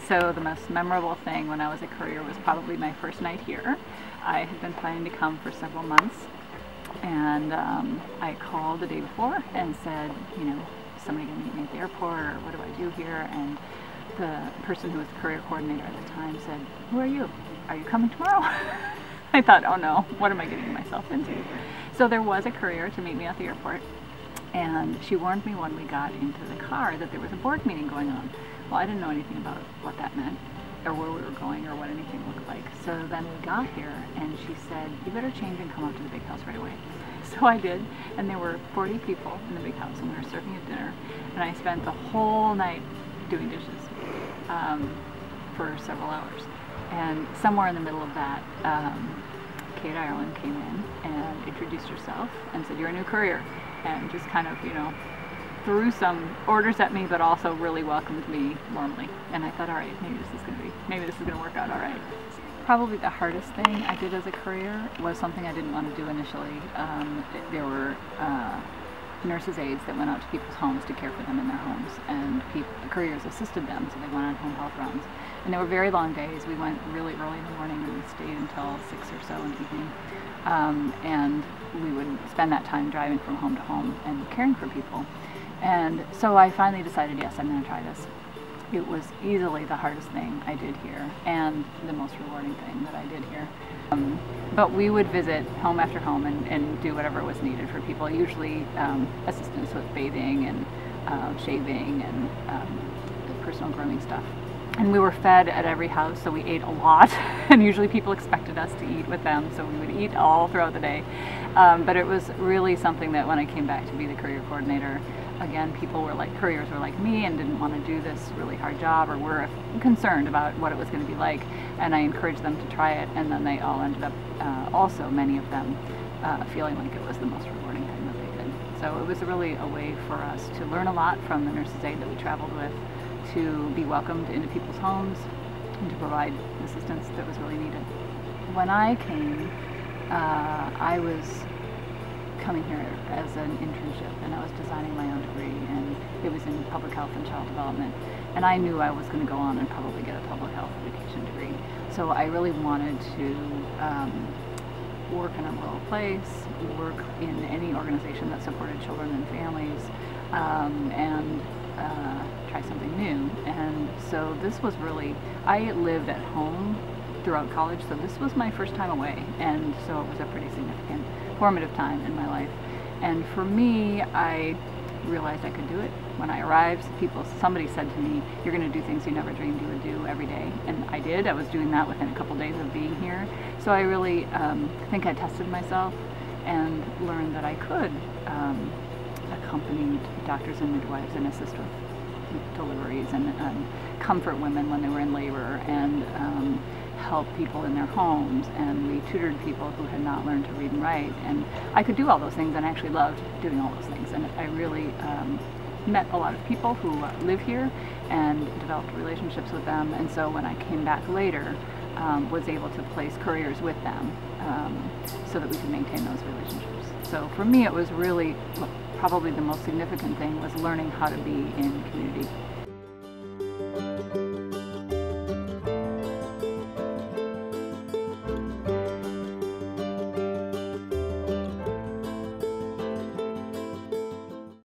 So the most memorable thing when I was a courier was probably my first night here. I had been planning to come for several months, and I called the day before and said, you know, is somebody going to meet me at the airport, or what do I do here? And the person who was the courier coordinator at the time said, who are you? Are you coming tomorrow? I thought, oh no, what am I getting myself into? So there was a courier to meet me at the airport, and she warned me when we got into the car that there was a board meeting going on. Well, I didn't know anything about what that meant, or where we were going, or what anything looked like. So then we got here, and she said, you better change and come up to the big house right away. So I did, and there were 40 people in the big house, and we were serving at dinner, and I spent the whole night doing dishes for several hours. And somewhere in the middle of that, Kate Ireland came in and introduced herself and said, you're a new courier, and just kind of, you know, threw some orders at me, but also really welcomed me warmly. And I thought, all right, maybe this is gonna work out all right. Probably the hardest thing I did as a courier was something I didn't want to do initially. There were nurses' aides that went out to people's homes to care for them in their homes, and couriers assisted them, so they went on home health runs. And they were very long days. We went really early in the morning and we stayed until 6 or so in the evening. And we would spend that time driving from home to home and caring for people. And so I finally decided, yes, I'm going to try this. It was easily the hardest thing I did here, and the most rewarding thing that I did here. But we would visit home after home and do whatever was needed for people, usually assistance with bathing and shaving and personal grooming stuff. And we were fed at every house, so we ate a lot, and usually people expected us to eat with them, so we would eat all throughout the day. But it was really something that when I came back to be the courier coordinator, again, couriers were like me and didn't want to do this really hard job, or were concerned about what it was going to be like, and I encouraged them to try it, and then they all ended up, also many of them, feeling like it was the most rewarding thing that they did. So it was really a way for us to learn a lot from the nurses' aide that we traveled with, to be welcomed into people's homes, and to provide assistance that was really needed. When I came, I was coming here as an internship, and I was designing my own degree, and it was in public health and child development, and I knew I was going to go on and probably get a public health education degree. So I really wanted to work in a rural place, work in any organization that supported children and families, and try something new. And so this was really, I lived at home throughout college, so this was my first time away, and so it was a pretty significant formative time in my life. And for me, I realized I could do it. When I arrived, somebody said to me, you're going to do things you never dreamed you would do every day, and I did. I was doing that within a couple days of being here. So I really think I tested myself and learned that I could accompany doctors and midwives and assist with deliveries and comfort women when they were in labor, and help people in their homes, and we tutored people who had not learned to read and write, and I could do all those things, and I actually loved doing all those things, and I really met a lot of people who live here and developed relationships with them, and so when I came back later, was able to place couriers with them so that we could maintain those relationships. So for me, it was really probably the most significant thing was learning how to be in community